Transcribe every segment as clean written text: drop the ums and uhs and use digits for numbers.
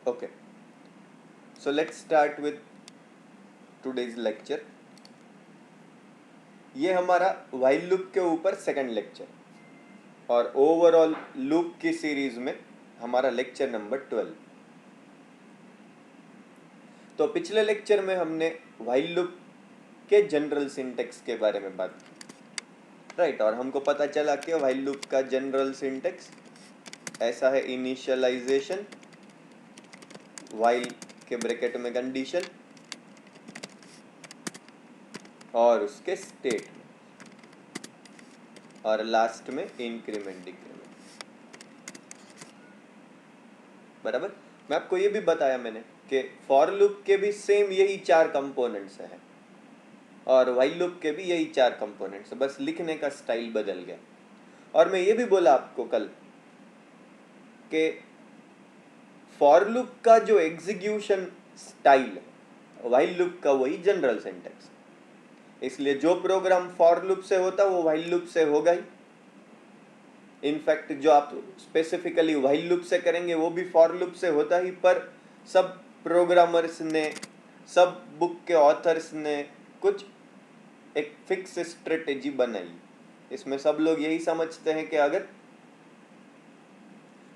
Okay, so let's start with today's lecture. ये हमारा while loop के ऊपर सेकंड लेक्चर और ओवरऑल लूप की सीरीज में हमारा लेक्चर नंबर 12। तो पिछले लेक्चर में हमने while लूप के जनरल सिंटेक्स के बारे में बात की, राइट। और हमको पता चला कि while लूप का जनरल सिंटेक्स ऐसा है, इनिशियलाइजेशन, while के ब्रैकेट में कंडीशन और उसके स्टेट में, और लास्ट में इंक्रीमेंट डिक्रीमेंट। बराबर। मैं आपको ये भी बताया मैंने कि फॉर लूप के भी सेम यही चार कंपोनेंट्स हैं और व्हाइल लूप के भी यही चार कंपोनेंट्स, बस लिखने का स्टाइल बदल गया। और मैं ये भी बोला आपको कल कि फॉर लूप का जो एग्जीक्यूशन स्टाइल है व्हाइल लूप का वही जनरल सिंटेक्स, इसलिए जो प्रोग्राम फॉर लूप से होता वो व्हाइल लूप से होगा ही। इनफैक्ट जो आप स्पेसिफिकली व्हाइल लूप से करेंगे वो भी फॉर लूप से होता ही, पर सब प्रोग्रामर्स ने, सब बुक के ऑथर्स ने कुछ एक फिक्स स्ट्रेटेजी बनाई। इसमें सब लोग यही समझते हैं कि अगर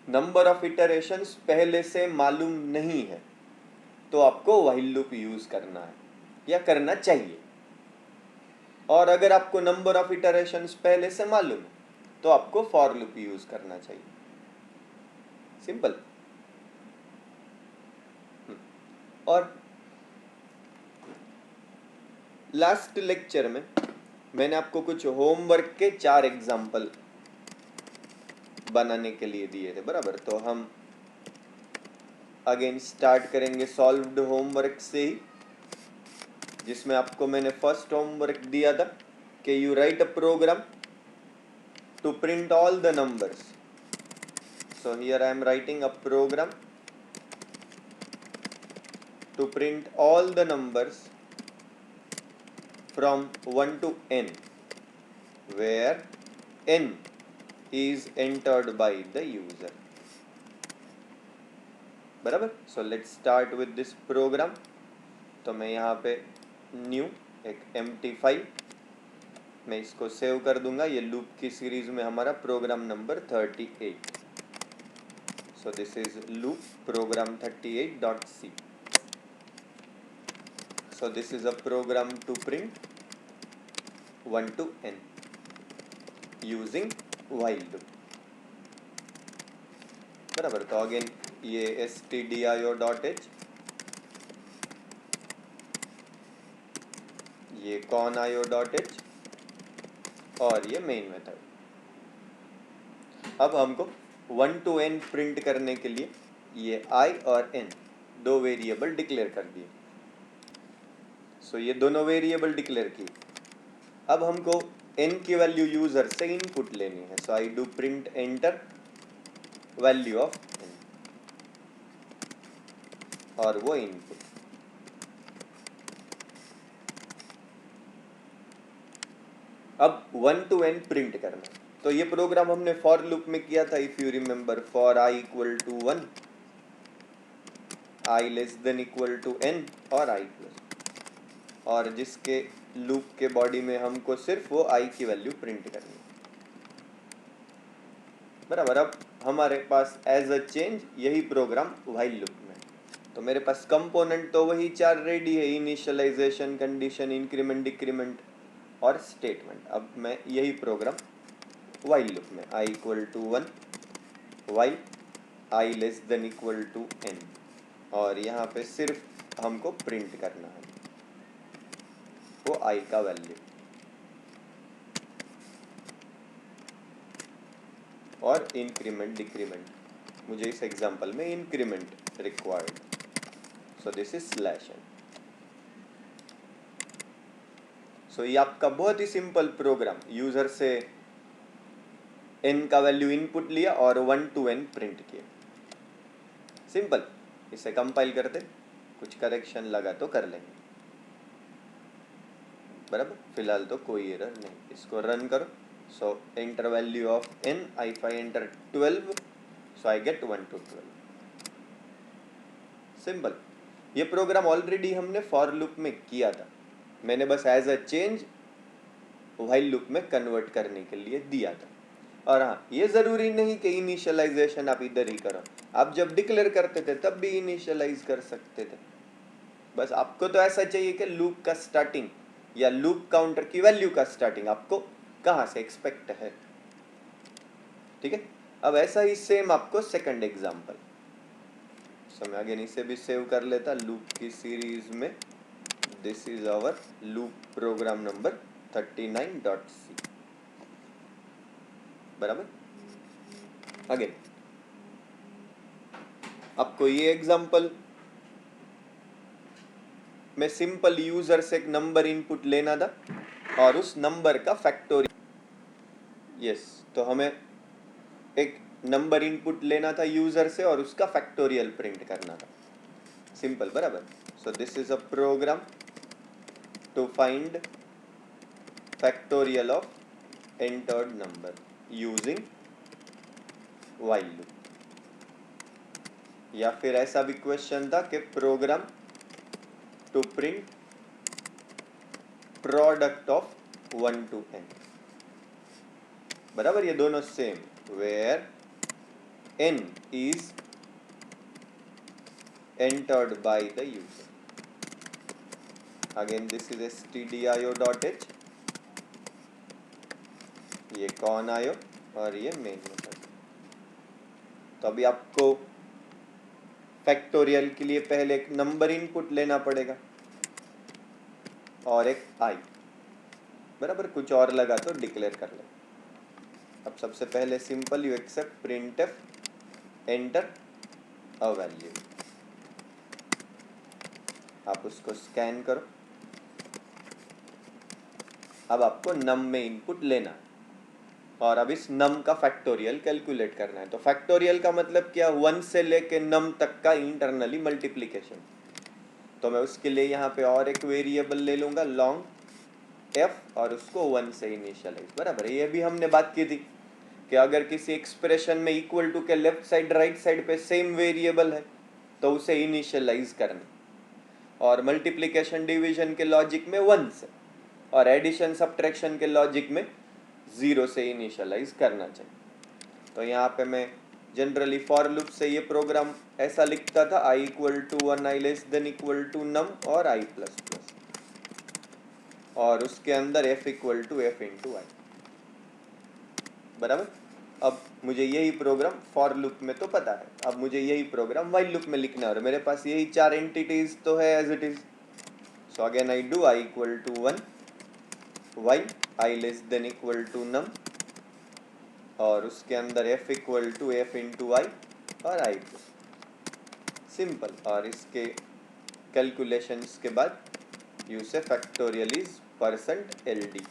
नंबर ऑफ इटरेशंस पहले से मालूम नहीं है तो आपको व्हाइल लूप यूज करना है या करना चाहिए, और अगर आपको नंबर ऑफ इटरेशंस पहले से मालूम है तो आपको फॉर लूप यूज करना चाहिए। सिंपल। और लास्ट लेक्चर में मैंने आपको कुछ होमवर्क के 4 एग्जाम्पल बनाने के लिए दिए थे, बराबर। तो हम अगेन स्टार्ट करेंगे सॉल्व्ड होमवर्क से ही, जिसमें आपको मैंने फर्स्ट होमवर्क दिया था कि you write a program to print all the numbers. So here I am writing a program to print all the numbers from 1 to n, where n is entered by the user. बराबर। So let's start with this program. तो मैं यहाँ पे new एक empty file, मैं इसको save कर दूंगा। ये लूप की सीरीज में हमारा program number 38। So this is loop program 38.c. So this is a program to print 1 to n using while loop, बराबर। तो अगेन ये stdio.h, ये conio.h और ये मेन मेथड। अब हमको 1 to n प्रिंट करने के लिए ये i और n दो वेरिएबल डिक्लेयर कर दिए। सो ये दोनों वेरिएबल डिक्लेयर की। अब हमको n की वैल्यू यूजर से इनपुट लेनी है। So I do print enter value of n और वो इनपुट। अब 1 to n प्रिंट करना, तो ये प्रोग्राम हमने फॉर लूप में किया था, if you remember, for i equal to 1, i less than equal to n और i प्लस, और जिसके लूप के बॉडी में हमको सिर्फ वो i की वैल्यू प्रिंट करनी है, बराबर। अब हमारे पास एज अ चेंज यही प्रोग्राम व्हाइल लूप में, तो मेरे पास कंपोनेंट तो वही 4 रेडी है, इनिशियलाइजेशन, कंडीशन, इंक्रीमेंट, डिक्रीमेंट और स्टेटमेंट। अब मैं यही प्रोग्राम व्हाइल लूप में i equal to 1, while i less than equal to n, और यहाँ पे सिर्फ हमको प्रिंट करना है वो i का वैल्यू, और इंक्रीमेंट डिक्रीमेंट, मुझे इस एग्जांपल में increment required, so this is slash n। सो ये आपका बहुत ही सिंपल प्रोग्राम, यूजर से n का वैल्यू इनपुट लिया और 1 to n प्रिंट किया। सिंपल। इसे कंपाइल करते, कुछ करेक्शन लगा तो कर लेंगे, बराबर। फिलहाल तो कोई एरर नहीं, इसको रन करो। So enter value of n, if I enter 12, so I get 1 to 12। Simple. ये प्रोग्राम ऑलरेडी हमने फॉर लूप में किया था, मैंने बस as a change while loop में कन्वर्ट करने के लिए दिया था। और हाँ, ये ज़रूरी नहीं कि इनिशियलाइजेशन आप इधर ही करो, आप जब डिक्लेयर करते थे तब भी इनिशियलाइज कर सकते थे। बस आपको तो ऐसा चाहिए कि लूप का स्टार्टिंग या लूप काउंटर की वैल्यू का स्टार्टिंग आपको कहाँ से एक्सपेक्ट है। ठीक है, अब ऐसा ही सेम आपको सेकंड एग्जांपल, मैं अगेन इसे भी सेव कर लेता लूप की सीरीज में। This is our loop program number 39.c, बराबर। अगेन आपको ये एग्जांपल में सिंपल यूजर से एक नंबर इनपुट लेना था और उस नंबर का फैक्टोरियल, यस, तो हमें एक नंबर इनपुट लेना था यूजर से और उसका फैक्टोरियल प्रिंट करना था, सिंपल, बराबर। So this is a program to find factorial of entered number using while loop. या फिर ऐसा भी क्वेश्चन था कि program to print product of 1 to n, बराबर। ये दोनों सेम, वेयर n is entered by the user. Again this is stdio.h, ये कौन आयो और ये मेन मेथड। तो अभी आपको फैक्टोरियल के लिए पहले एक नंबर इनपुट लेना पड़ेगा और एक आई, बराबर। कुछ और लगा तो डिक्लेयर कर ले। अब सबसे पहले simple you accept printf enter a value, आप उसको स्कैन करो। अब आपको नम में इनपुट लेना और अब इस नम का फैक्टोरियल कैलकुलेट करना है। तो फैक्टोरियल का मतलब क्या, 1 से लेके नम तक का इंटरनली मल्टीप्लिकेशन। तो मैं उसके लिए यहाँ पे और एक वेरिएबल ले लूंगा लॉन्ग एफ और उसको 1 से इनिशियलाइज, बराबर। ये भी हमने बात की थी कि अगर किसी एक्सप्रेशन में इक्वल टू के लेफ्ट साइड राइट साइड पे सेम वेरिएबल है तो उसे इनिशियलाइज करना, और मल्टीप्लिकेशन डिवीजन के लॉजिक में 1 से, और एडिशन सब्ट्रैक्शन के लॉजिक में 0 से इनिशियलाइज करना चाहिए। तो यहाँ पे मैं जनरली फॉर लूप से ये प्रोग्राम ऐसा लिखता था, i equal to 1, i less than equal to num और i प्लस प्लस, और उसके अंदर f equal to f into I, बराबर। अब मुझे यही प्रोग्राम फॉर लूप में तो पता है, अब मुझे यही प्रोग्राम व्हाइल लूप में लिखना है और मेरे पास यही 4 एंटिटीज तो है as it is. So again I do i equal to 1 while i less than equal to num, और उसके अंदर f equal to f into I और i प्लस, सिंपल। और इसके कैलकुलेशंस के बाद यू से फैक्टोरियल इज %ld,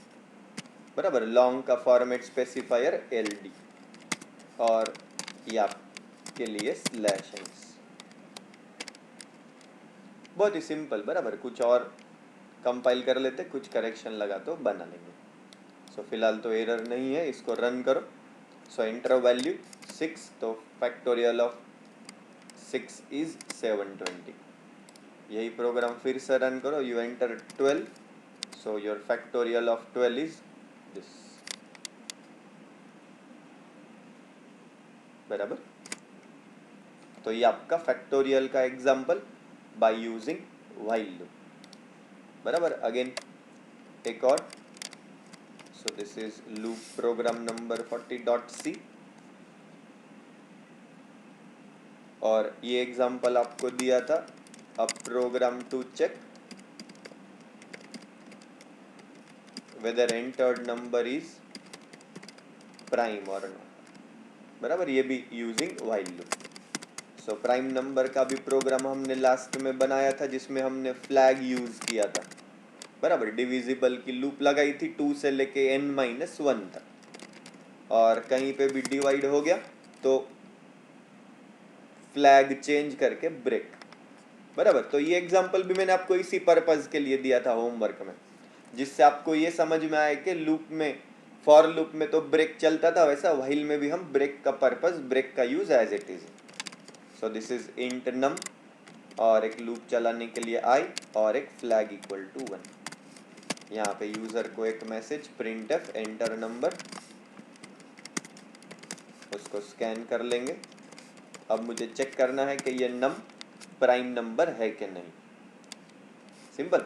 बराबर। लॉन्ग का फॉर्मेट स्पेसिफायर ld और ये आपके लिए /n, बहुत ही सिंपल, बराबर। कुछ और कंपाइल कर लेते, कुछ करेक्शन लगा तो बना लेंगे। सो फिलहाल तो एरर नहीं है, इसको रन करो। सो एंटर वैल्यू 6, तो फैक्टोरियल ऑफ 6 इज 720। यही प्रोग्राम फिर से रन करो, you enter 12, so your factorial of 12 is this, बराबर। तो ये आपका फैक्टोरियल का example by using while loop, बराबर। अगेन एक और, so this is loop program number 40.c, और ये एग्जांपल आपको दिया था a program to check whether entered number is prime और नॉट, बराबर। ये भी using while loop. So prime number का भी प्रोग्राम हमने लास्ट में बनाया था जिसमें हमने फ्लैग यूज किया था, बराबर। डिविजिबल की लूप लगाई थी 2 से लेके n-1 तक, और कहीं पे भी डिवाइड हो गया तो फ्लैग चेंज करके ब्रेक, बराबर। तो ये एग्जांपल भी मैंने आपको इसी पर्पस के लिए दिया था होमवर्क में, जिससे आपको ये समझ में आए कि लूप में, फॉर लूप में तो ब्रेक चलता था, वैसा व्हाइल में भी हम ब्रेक का पर्पस, ब्रेक का use as it is. So this is int num और एक लूप चलाने के लिए I और एक फ्लैग इक्वल टू 1। यहाँ पे यूजर को एक मैसेज printf एंटर नंबर, उसको स्कैन कर लेंगे। अब मुझे चेक करना है कि ये नम प्राइम नंबर है कि नहीं। सिंपल।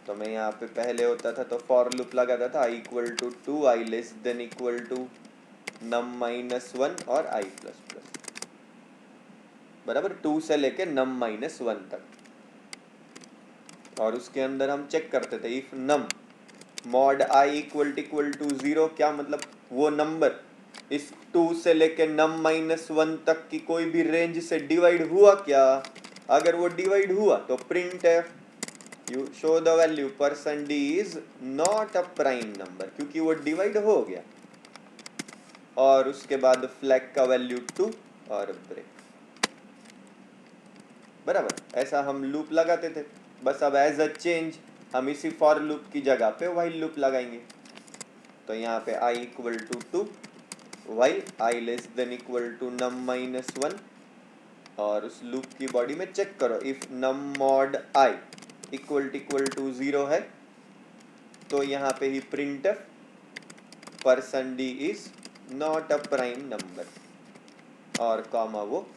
तो मैं यहाँ पे पहले होता था तो फॉर लूप लगाता था I equal to 2, I less than equal to num minus 1 और I प्लस प्लस, बराबर 2 से लेके नम माइनस 1 तक। और उसके अंदर हम चेक करते थे if num mod I equal to 0, क्या मतलब वो नंबर इस 2 से लेके नम माइनस 1 तक की कोई भी रेंज से डिवाइड हुआ क्या। अगर वो डिवाइड हुआ तो print F you show the value percent D is not a prime number, क्योंकि वो डिवाइड हो गया। और उसके बाद फ्लैग का वैल्यू 2 और ब्रेक, बराबर। ऐसा हम लूप लगाते थे। बस अब एज अ चेंज हम इसी फॉर लूप की जगह पे व्हाइल लूप लगाएंगे। तो यहाँ पे I equal to 2, while I less than equal to num minus 1, और उस लूप की बॉडी में चेक करो if num mod I equal to 0 है तो यहाँ पे ही printf percent D is not a prime number, और कॉमा वो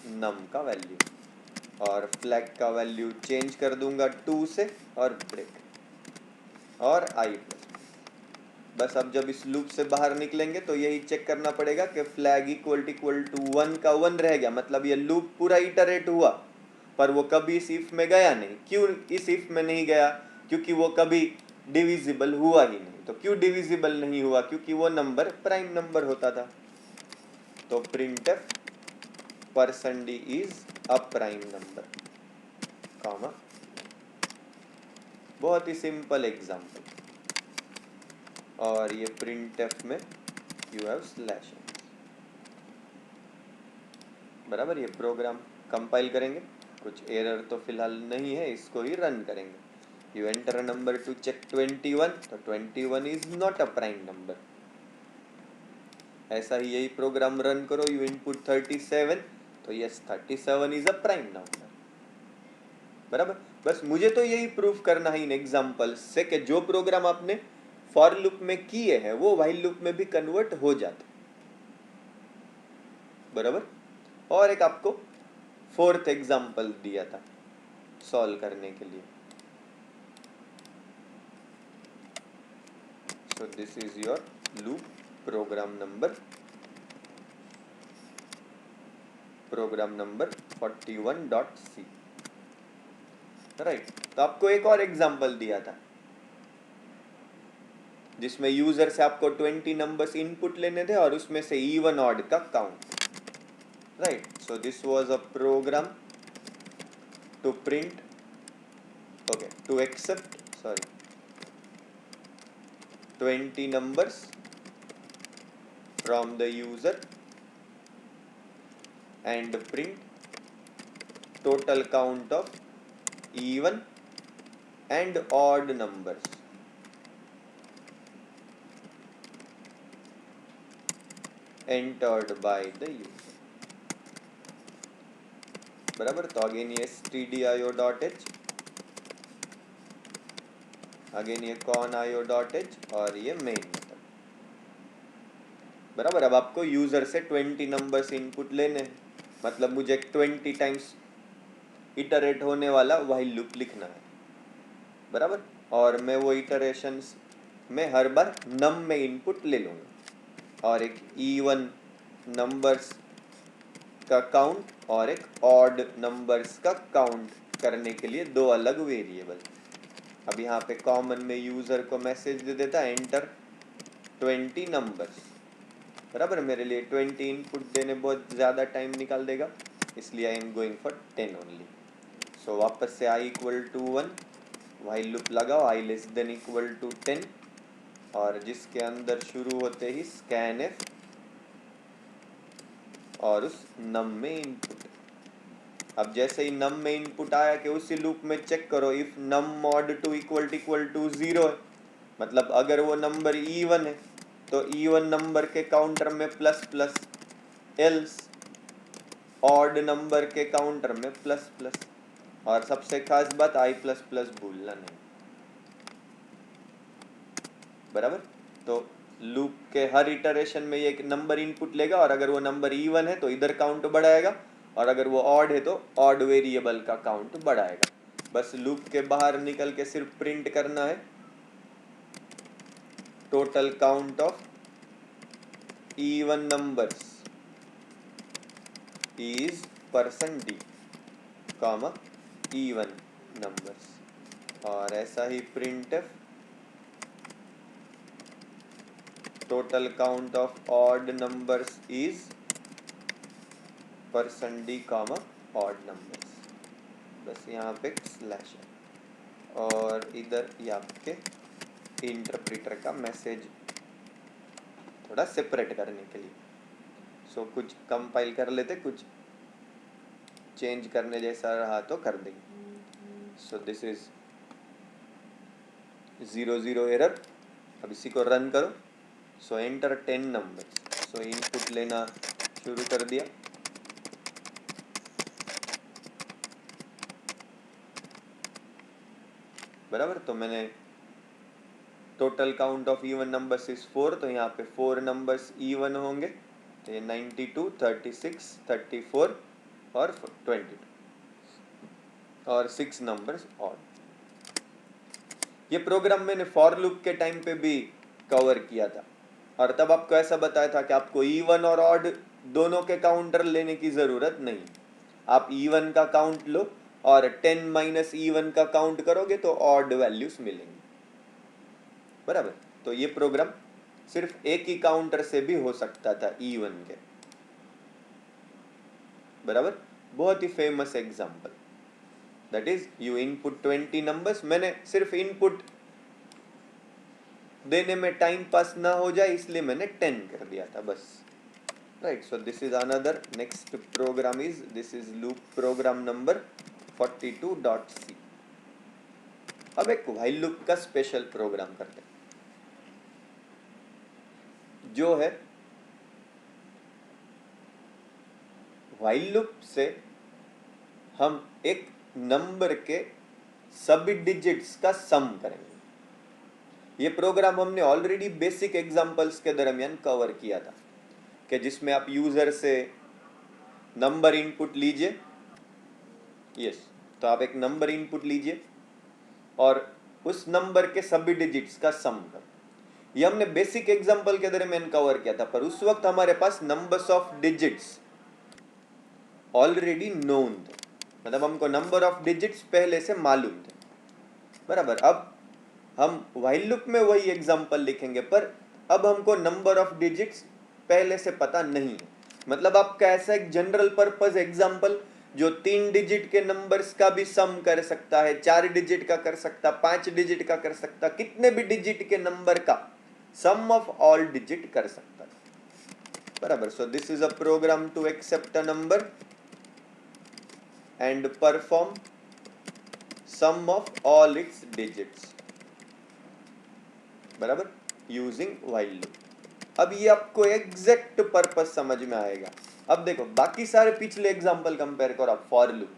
नम का वैल्यू, और फ्लैग का वैल्यू चेंज कर दूंगा 2 से और ब्रेक और I प्लस। बस अब जब इस लूप से बाहर निकलेंगे तो यही चेक करना पड़ेगा कि फ्लैग इक्वल टू 1 का 1 रह गया, मतलब ये लूप पूरा इटरेट हुआ पर वो कभी इस इफ में गया नहीं। क्यों इस इफ में नहीं गया? क्योंकि वो कभी डिविजिबल हुआ ही नहीं। तो क्यों डिविजिबल नहीं हुआ? क्योंकि वो नंबर प्राइम नंबर होता था। तो printf percent D is a prime number, comma. बहुत ही सिंपल एग्जांपल। और ये प्रिंटफ में यू हैव स्लैश, बराबर। ये प्रोग्राम कंपाइल करेंगे, कुछ एरर तो फिलहाल नहीं है, इसको ही रन करेंगे। You enter number to check 21, तो 21 is not a prime number. ऐसा ही यही प्रोग्राम रन करो, यू इनपुट 37, तो yes 37 is a prime number, बराबर। बस मुझे तो यही प्रूफ करना है इन एग्जांपल से कि जो प्रोग्राम आपने फॉर लूप में किए हैं वो व्हाइल लूप में भी कन्वर्ट हो जाते, बराबर। और एक आपको फोर्थ एग्जांपल दिया था सॉल्व करने के लिए। So this is your loop program number 41.c, right. तो आपको एक और एग्जांपल दिया था जिसमें यूजर से आपको 20 नंबर्स इनपुट लेने थे और उसमें से इवन ऑड का count, right. So this was a program to print, okay, to accept 20 numbers from the user and print total count of even and odd numbers entered by the user, बराबर। तो again ये stdio.h, again ये conio.h और ये main method, बराबर। अब आपको user से 20 नंबर्स इनपुट लेने हैं, मतलब मुझे 20 टाइम्स इटरेट होने वाला व्हाइल लूप लिखना है, बराबर। और मैं वो इटरेशंस में हर बार नम में इनपुट ले लूँगा, और एक इवन नंबर्स का काउंट और एक ऑड नंबर्स का काउंट करने के लिए दो अलग वेरिएबल। अब यहाँ पे कॉमन में यूज़र को मैसेज दे देता है एंटर 20 नंबर्स, बराबर। मेरे लिए 20 इनपुट देने बहुत ज़्यादा टाइम निकाल देगा, इसलिए I am going for 10 only. So वापस से I equal to 1, while loop लगाओ I less than equal to 10, और जिसके अंदर शुरू होते ही स्कैन एफ और उस नम में इनपुट। अब जैसे ही नम में इनपुट आया कि उसी लूप में चेक करो if num mod 2 equal to 0 है, मतलब अगर वो नंबर इवन है तो इवन नंबर के काउंटर में plus plus, else odd number के काउंटर में प्लस प्लस, और सबसे खास बात आई प्लस प्लस भूलना नहीं, बराबर। तो लूप के हर इटरेशन में ये एक नंबर इनपुट लेगा और अगर वो नंबर इवन है तो इधर काउंट बढ़ाएगा और अगर वो ऑड है तो ऑड वेरिएबल का काउंट बढ़ाएगा। बस लूप के बाहर निकल के सिर्फ प्रिंट करना है total count of even numbers is %d, comma even numbers, और ऐसा ही printf total count of odd numbers is %d, comma odd numbers। बस यहाँ पे स्लैश है और इधर ये आपके इंटरप्रेटर का मैसेज थोड़ा सेपरेट करने के लिए। सो कुछ कंपाइल कर लेते, कुछ चेंज करने जैसा रहा तो कर देंगे। सो दिस इज 00 एरर। अब इसी को रन करो। So enter 10 numbers. सो इनपुट लेना शुरू कर दिया। बराबर। तो मैंने total count of even numbers is 4, तो यहाँ पे 4 नंबर्स इवन होंगे, तो ये 92, 36, 34 और 22 और 6 नंबर्स ऑड। ये प्रोग्राम मैंने फॉर लूप के टाइम पे भी कवर किया था और तब आपको ऐसा बताया था कि आपको इवन और ऑड दोनों के काउंटर लेने की जरूरत नहीं। आप इवन का काउंट लो और 10 माइनस इवन का काउंट करोगे तो ऑड वैल्यूज मिलेंगे, बराबर। तो ये प्रोग्राम सिर्फ एक ही काउंटर से भी हो सकता था इवन के, बराबर। बहुत ही famous example, that is you input 20 numbers. मैंने सिर्फ इनपुट देने में टाइम पास ना हो जाए इसलिए मैंने 10 कर दिया था बस, right. So this is another next program is this is loop program number 42.c। अब एक व्हाइल लूप का स्पेशल प्रोग्राम करते हैं जो है व्हाइल लूप से हम एक नंबर के सभी डिजिट्स का सम करेंगे। ये प्रोग्राम हमने ऑलरेडी बेसिक एग्जांपल्स के दरमियान कवर किया था कि जिसमें आप यूजर से नंबर इनपुट लीजिए, यस, तो आप एक नंबर इनपुट लीजिए और उस नंबर के सभी डिजिट्स का सम करो। ये हमने बेसिक एग्जांपल के दरमियान कवर किया था, पर उस वक्त हमारे पास numbers of digits already known थे, मतलब हमको नंबर ऑफ डिजिट्स पहले से मालूम थे, बराबर। अब हम व्हाइल लूप में वही एग्जांपल लिखेंगे पर अब हमको नंबर ऑफ डिजिट्स पहले से पता नहीं है। मतलब आपका ऐसा एक जनरल पर्पस एग्जांपल जो 3 डिजिट के नंबर्स का भी सम कर सकता है, 4 डिजिट का कर सकता, 5 डिजिट का कर सकता, कितने भी डिजिट के नंबर का सम ऑफ ऑल डिजिट कर सकता है, बराबर। So this is a program to accept a number and perform sum of all its digits, बराबर, using while loop। अब ये आपको एग्जैक्ट पर्पस समझ में आएगा। अब देखो बाकी सारे पिछले एग्जांपल कंपेयर करो आप फॉर लूप,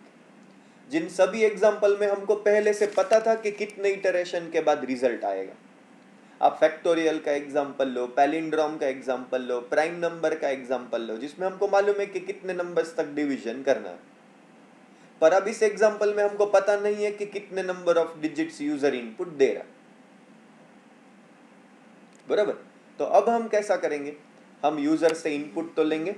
जिन सभी एग्जांपल में हमको पहले से पता था कि कितने इटरेशन के बाद रिजल्ट आएगा। आप फैक्टोरियल का एग्जांपल लो, पैलिंड्रोम का एग्जांपल लो, प्राइम नंबर का एग्जांपल लो, जिसमें हमको मालूम है कि कितने नंबर्स तक डिवीजन करना है। पर अब इस एग्जांपल में हमको पता नहीं है कि कितने number of digits user input दे रहा, बराबर। तो अब हम कैसा करेंगे, हम यूजर से इनपुट तो लेंगे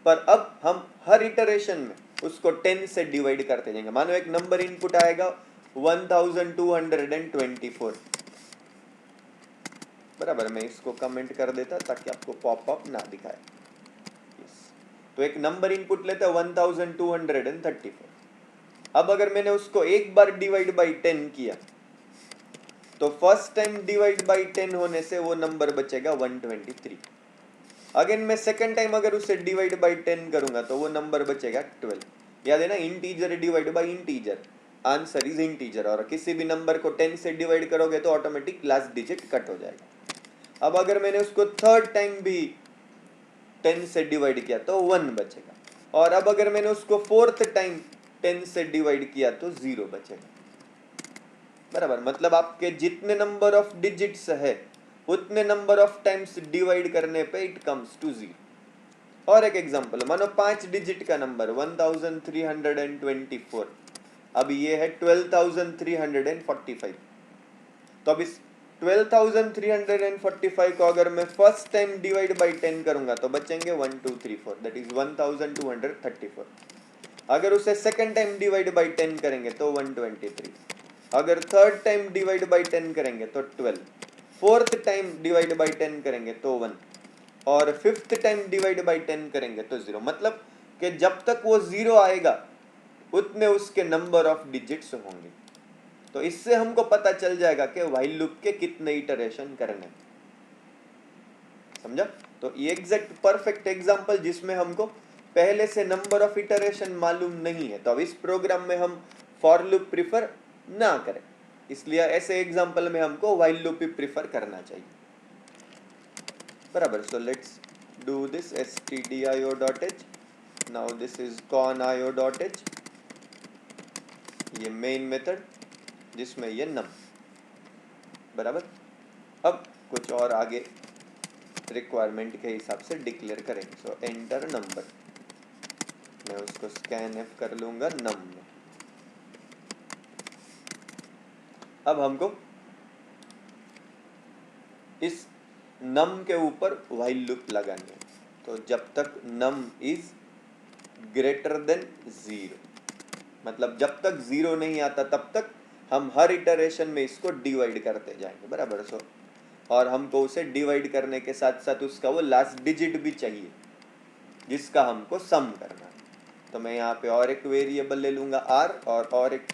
पर अब हम हर इटरेशन में उसको 10 से डिवाइड करते जाएंगे। मानो एक नंबर इनपुट आएगा 1224, बराबर। मैं इसको कमेंट कर देता ताकि आपको पॉपअप ना दिखाए। तो एक नंबर इनपुट लेते हैं 1234। अब अगर मैंने उसको एक बार डिवाइड बाई 10 किया तो फर्स्ट टाइम डिवाइड बाई 10 होने से वो नंबर बचेगा 123। अगेन मैं सेकंड टाइम अगर उसे डिवाइड बाई 10 करूंगा तो वो नंबर बचेगा 12। याद है ना, integer divide by integer, answer is integer. और किसी भी नंबर को 10 से डिवाइड करोगे तो ऑटोमेटिक लास्ट डिजिट कट हो जाएगा। अब अगर मैंने उसको थर्ड टाइम भी 10 से डिवाइड किया तो 1 बचेगा। और अब अगर मैंने उसको फोर्थ टाइम 10 से डिवाइड किया तो 0 बचेगा, बराबर। मतलब आपके जितने नंबर ऑफ डिजिट्स है उतने नंबर ऑफ टाइम्स डिवाइड करने पे इट कम्स टू 0। और एक एग्जांपल, मानो 5 डिजिट का नंबर 1324, अब ये है 12345। तो अब इस 12345 को अगर मैं फर्स्ट टाइम डिवाइड बाई 10 करूंगा तो बचेंगे 1 2 3 4, दैट इज 1234। अगर उसे सेकंड टाइम डिवाइड बाई 10 करेंगे तो 123, अगर थर्ड टाइम डिवाइड बाई 10 करेंगे तो 12, फोर्थ टाइम डिवाइड बाई 10 करेंगे तो 1, और फिफ्थ टाइम डिवाइड बाई 10 करेंगे तो 0। मतलब कि जब तक वो 0 आएगा उतने उसके नंबर ऑफ डिजिट्स होंगे। तो इससे हमको पता चल जाएगा कि व्हाइल लूप के कितने इटरेशन करने, समझा। तो ये एग्जैक्ट परफेक्ट एग्जांपल जिसमें हमको पहले से नंबर ऑफ इटरेशन मालूम नहीं है, तो अब इस प्रोग्राम में हम फॉर लूप प्रिफर ना करें, इसलिए ऐसे एग्जांपल में हमको व्हाइल लूप ही प्रिफर करना चाहिए, बराबर। So let's do this stdio.h, now this is conio.h, ये मेन मेथड जिसमें ये नम, बराबर। अब कुछ और आगे रिक्वायरमेंट के हिसाब से डिक्लेयर करेंगे। सो एंटर नंबर, मैं उसको स्कैन एफ कर लूंगा नम में। अब हमको इस नम के ऊपर व्हाइल लूप लगानी है। तो जब तक नम इज ग्रेटर देन 0, मतलब जब तक 0 नहीं आता तब तक हम हर इटरेशन में इसको डिवाइड करते जाएंगे, बराबर। सो और हमको उसे डिवाइड करने के साथ साथ उसका वो लास्ट डिजिट भी चाहिए जिसका हमको सम करना है। तो मैं यहाँ पे और एक वेरिएबल ले लूंगा r, और एक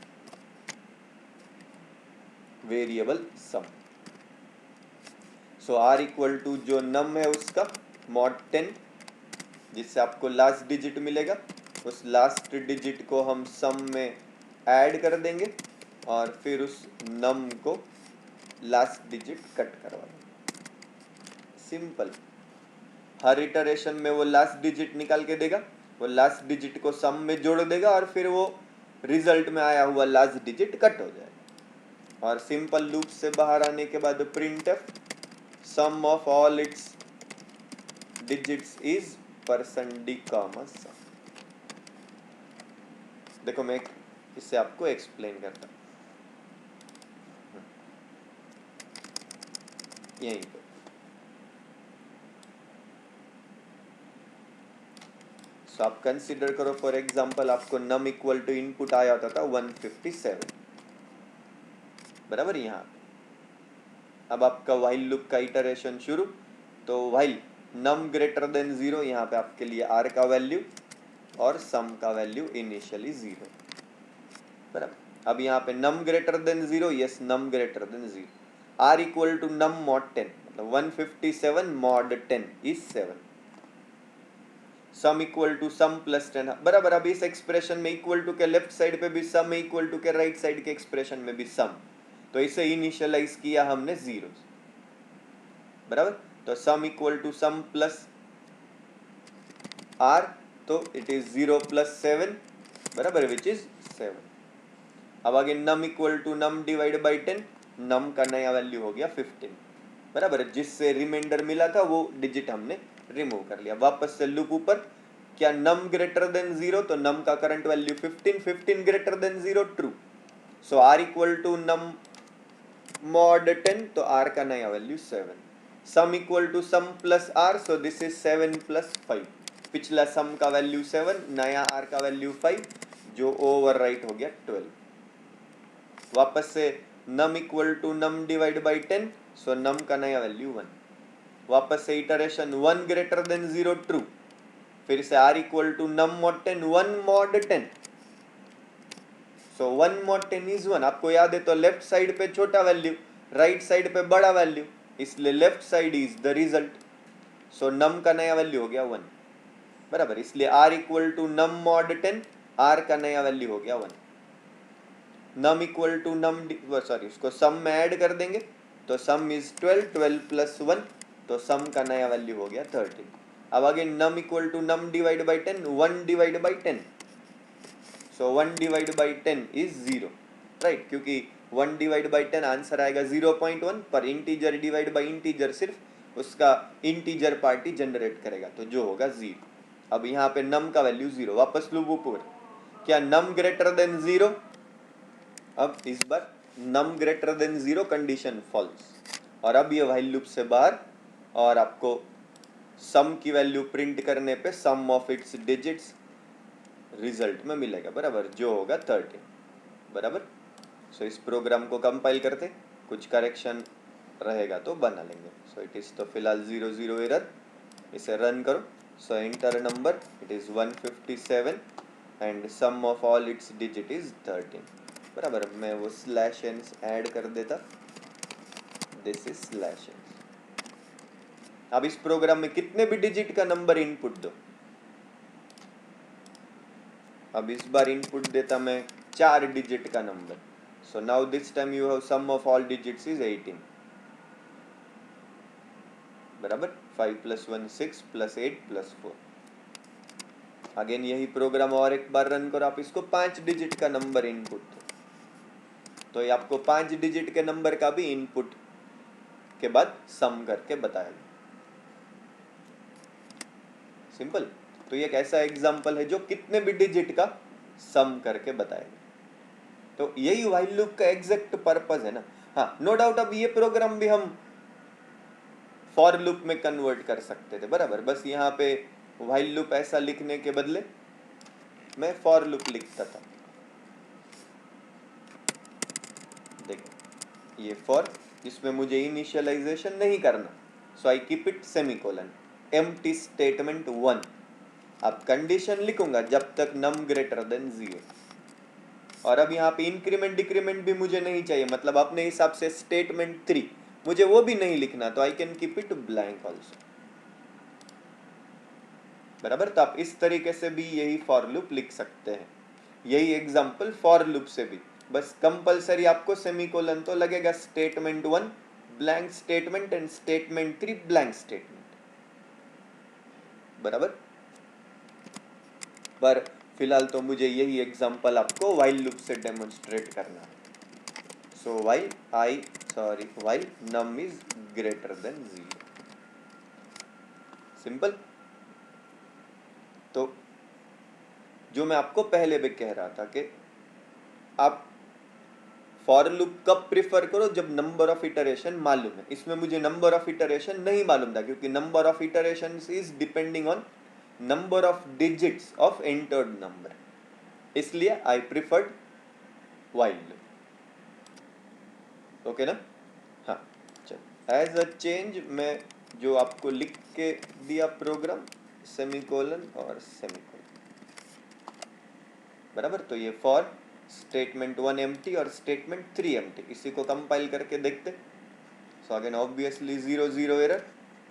variable sum. So r equal to जो नम है उसका mod 10, जिससे आपको लास्ट डिजिट मिलेगा, उस लास्ट डिजिट को हम सम में ऐड कर देंगे और फिर उस नम को लास्ट डिजिट कट करवा देंगे। सिंपल, हर इटरेशन में वो लास्ट डिजिट निकाल के देगा, वो लास्ट डिजिट को सम में जोड़ देगा और फिर वो रिजल्ट में आया हुआ लास्ट डिजिट कट हो जाएगा। और सिंपल लूप से बाहर आने के बाद printf sum of all its digits is %d, sum. देखो मैं इससे आपको एक्सप्लेन करता हूं यहीं पे। सो आप कंसीडर करो फॉर एग्जांपल आपको नम इक्वल टू इनपुट आया होता था 157, बराबर। यहाँ अब आपका व्हाइल लूप का इटरेशन शुरू, तो व्हाइल नम ग्रेटर देन 0, यहाँ पे आपके लिए r का वैल्यू और सम का वैल्यू इनिशियली 0, बराबर। अब यहाँ पे num greater than 0, yes num greater than 0, r equal to num mod 10, मतलब 157 mod 10 is 7, sum equal to sum plus 10, बराबर। अब इस एक्सप्रेशन में इक्वल टू के लेफ्ट साइड पे भी सम है, इक्वल टू के राइट साइड के एक्सप्रेशन में भी सम, तो इसे इनिशियलाइज किया हमने 0, बराबर। तो sum equal to sum plus r, तो इट इज 0 प्लस 7, बराबर, विच इज 7। अब आगे num equal to num divide by 10, num का नया वैल्यू हो गया 15, बराबर। जिससे रिमाइंडर मिला था वो डिजिट हमने रिमूव कर लिया। वापस से लूप ऊपर, क्या नम ग्रेटर देन 0, तो नम का current value 15, 15 greater than 0 true, so r equal to num mod 10, तो r का नया value 7, sum equal to sum plus r, so this is 7 plus 5, पिछला सम का वैल्यू 7, नया r का वैल्यू 5, जो ओवरराइट हो गया 12। वापस से num equal to num divide by 10, so num का नया वैल्यू 1, वापस से इटरेशन 1 ग्रेटर देन 0 ट्रू, फिर से r equal to num mod 10, 1 mod 10, so 1 mod 10 is 1। आपको याद है तो लेफ्ट साइड पे छोटा वैल्यू, राइट साइड पे बड़ा वैल्यू, इसलिए left side is the result, so num का नया वैल्यू हो गया 1, बराबर। इसलिए r equal to num mod 10, r का नया वैल्यू हो गया 1, num equal to num, sorry उसको सम में ऐड कर देंगे, तो सम इज 12, 12 प्लस 1, तो सम का नया वैल्यू हो गया 13। अब again num equal to num divide by 10, 1 divide by 10, so 1 divide by 10 is 0, right, क्योंकि 1 डिवाइड बाई 10 आंसर आएगा 0.1, पर इंटीजर डिवाइड बाई इंटीजर सिर्फ उसका इंटीजर पार्ट ही जनरेट करेगा, तो जो होगा 0। अब यहाँ पे नम का वैल्यू 0, वापस लूप ऊपर, क्या नम ग्रेटर देन 0? अब इस बार नम ग्रेटर देन 0 कंडीशन फॉल्स, और अब ये व्हाइल लूप से बाहर, और आपको सम की वैल्यू प्रिंट करने पे सम ऑफ इट्स डिजिट्स रिजल्ट में मिलेगा, बराबर, जो होगा 13, बराबर। सो इस प्रोग्राम को कंपाइल करते, कुछ करेक्शन रहेगा तो बना लेंगे। सो इट इज तो फिलहाल 0 एरर, इसे रन करो। So enter number, it is 157 and sum of all its digit is 13, बराबर। मैं वो स्लैश एन ऐड कर देता, दिस इज स्लैश एन। अब इस प्रोग्राम में कितने भी डिजिट का नंबर इनपुट दो, अब इस बार इनपुट देता मैं 4 डिजिट का number. So now this time you have sum of all digits is 18, बराबर। 5 + 1 6 + 8 + 4। अगेन यही प्रोग्राम और एक बार रन करो, आप इसको 5 डिजिट का नंबर इनपुट दो, तो ये आपको 5 डिजिट के नंबर का भी इनपुट के बाद सम करके बताएगा। सिंपल। तो ये एक ऐसा एग्जांपल है जो कितने भी डिजिट का सम करके बताएगा। तो यही व्हाइल लूप का एग्जैक्ट पर्पस है ना। हाँ, नो डाउट अब ये प्रोग्राम भी हम फॉर लूप में कन्वर्ट कर सकते थे, बराबर। बस यहाँ पे व्हाइल लूप ऐसा लिखने के बदले मैं फॉर लूप लिखता था। देखो ये फॉर, जिसमें मुझे इनिशियलाइजेशन नहीं करना, so I keep it semicolon, empty statement 1। अब कंडीशन लिखूंगा जब तक नम ग्रेटर देन 0, और अब यहाँ पे इंक्रीमेंट डिक्रीमेंट भी मुझे नहीं चाहिए, मतलब अपने हिसाब से स्टेटमेंट 3 मुझे वो भी नहीं लिखना, तो I can keep it blank also, बराबर। तो आप इस तरीके से भी यही फॉर लूप लिख सकते हैं। यही एग्जांपल फॉर लूप से भी, बस कंपलसरी आपको सेमीकोलन तो लगेगा, statement 1 blank statement and statement 3 blank statement, बराबर। पर फिलहाल तो मुझे यही एग्जांपल आपको व्हाइल लूप से डेमोन्स्ट्रेट करना है। So while num is greater than 0, simple. तो जो मैं आपको पहले भी कह रहा था कि आप फॉर लूप कब प्रिफर करो, जब नंबर ऑफ इटरेशन मालूम है। इसमें मुझे नंबर ऑफ इटरेशन नहीं मालूम था, क्योंकि number of iteration is depending on number of digits of entered number, इसलिए आई प्रिफर्ड व्हाइल लूप। ओके ना। हाँ, चल एज अ चेंज मैं जो आपको लिख के दिया प्रोग्राम, सेमीकोलन और सेमीकोलन, बराबर। तो ये फॉर स्टेटमेंट 1 एम्प्टी और स्टेटमेंट 3 एम्प्टी, इसी को कंपाइल करके देखते। सो अगेन ऑब्वियसली 0 एरर,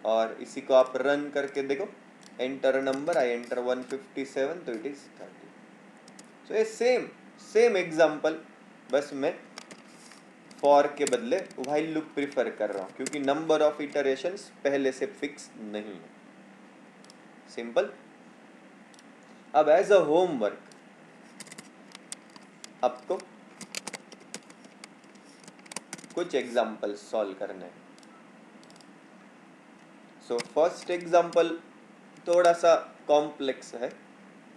और इसी को आप रन करके देखो, एंटर नंबर, आई एंटर 157, तो इट इज 30। सो ये सेम एग्जांपल, बस मैं फॉर के बदले व्हाइल लूप प्रिफर कर रहा हूं, क्योंकि नंबर ऑफ इटरेशंस पहले से फिक्स नहीं है, सिंपल। अब एज अ होमवर्क आपको कुछ एग्जाम्पल सॉल्व करने हैं। सो फर्स्ट एग्जाम्पल थोड़ा सा कॉम्प्लेक्स है,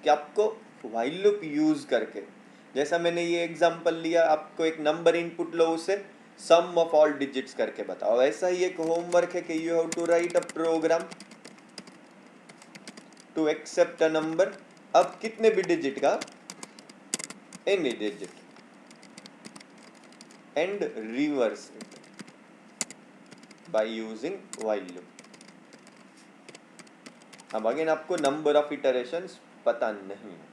कि आपको व्हाइल लूप यूज करके, जैसा मैंने ये एग्जाम्पल लिया, आपको एक नंबर इनपुट लो, उसे सम ऑफ ऑल डिजिट्स करके बताओ। ऐसा ही एक होमवर्क है कि you have to write a program to accept a number, अब कितने भी डिजिट का, any digit, and reverse it by using while loop. अब अगेन आपको नंबर ऑफ इटरेशंस पता नहीं है,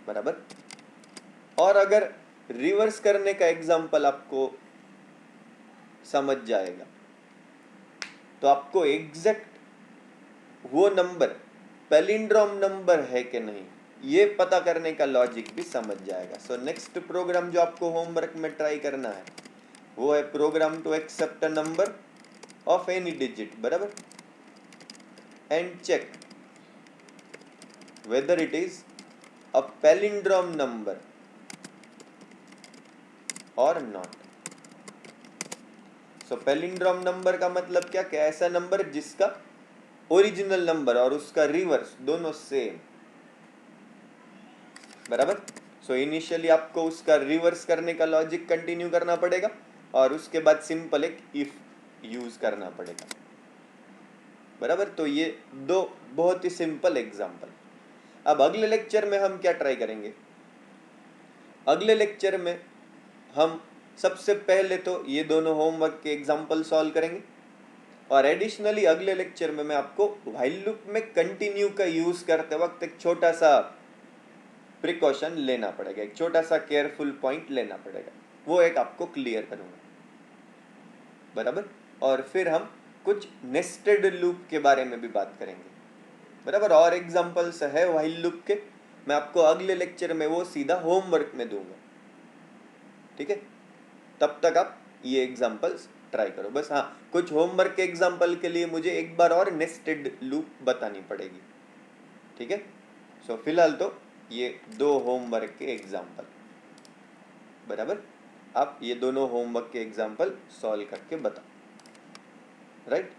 बराबर। और अगर रिवर्स करने का एग्जांपल आपको समझ जाएगा, तो आपको एग्जैक्ट वो नंबर पैलिंड्रोम नंबर है कि नहीं, ये पता करने का लॉजिक भी समझ जाएगा। सो नेक्स्ट प्रोग्राम जो आपको होमवर्क में ट्राई करना है, वो है program to accept a number of any digit, बराबर, and check whether it is a palindrome number और नॉट। सो पैलिंड्रोम नंबर का मतलब क्या, कि ऐसा नंबर जिसका ओरिजिनल नंबर और उसका रिवर्स दोनों सेम, बराबर। सो इनिशियली आपको उसका रिवर्स करने का लॉजिक कंटिन्यू करना पड़ेगा और उसके बाद सिंपल एक इफ यूज करना पड़ेगा, बराबर। तो ये दो बहुत ही सिंपल एग्जांपल। अब अगले लेक्चर में हम क्या ट्राई करेंगे, अगले लेक्चर में हम सबसे पहले तो ये दोनों होमवर्क के एग्जांपल सॉल्व करेंगे और एडिशनली अगले लेक्चर में मैं आपको व्हाइल लूप में कंटिन्यू का यूज करते वक्त एक छोटा सा प्रिकॉशन लेना पड़ेगा, एक छोटा सा केयरफुल पॉइंट लेना पड़ेगा, वो एक आपको क्लियर करूंगा, बराबर। और फिर हम कुछ नेस्टेड लूप के बारे में भी बात करेंगे, बराबर। और एग्जांपल्स है व्हाइल लूप के, मैं आपको अगले लेक्चर में वो सीधा होमवर्क में दूंगा, ठीक है। तब तक आप ये एग्जांपल्स ट्राई करो बस। हाँ, कुछ होमवर्क के एग्जांपल के लिए मुझे एक बार और नेस्टेड लूप बतानी पड़ेगी, ठीक है। सो फिलहाल तो ये दो होमवर्क के एग्जांपल, बराबर। आप ये दोनों होमवर्क के एग्जांपल सॉल्व करके बताओ, राइट।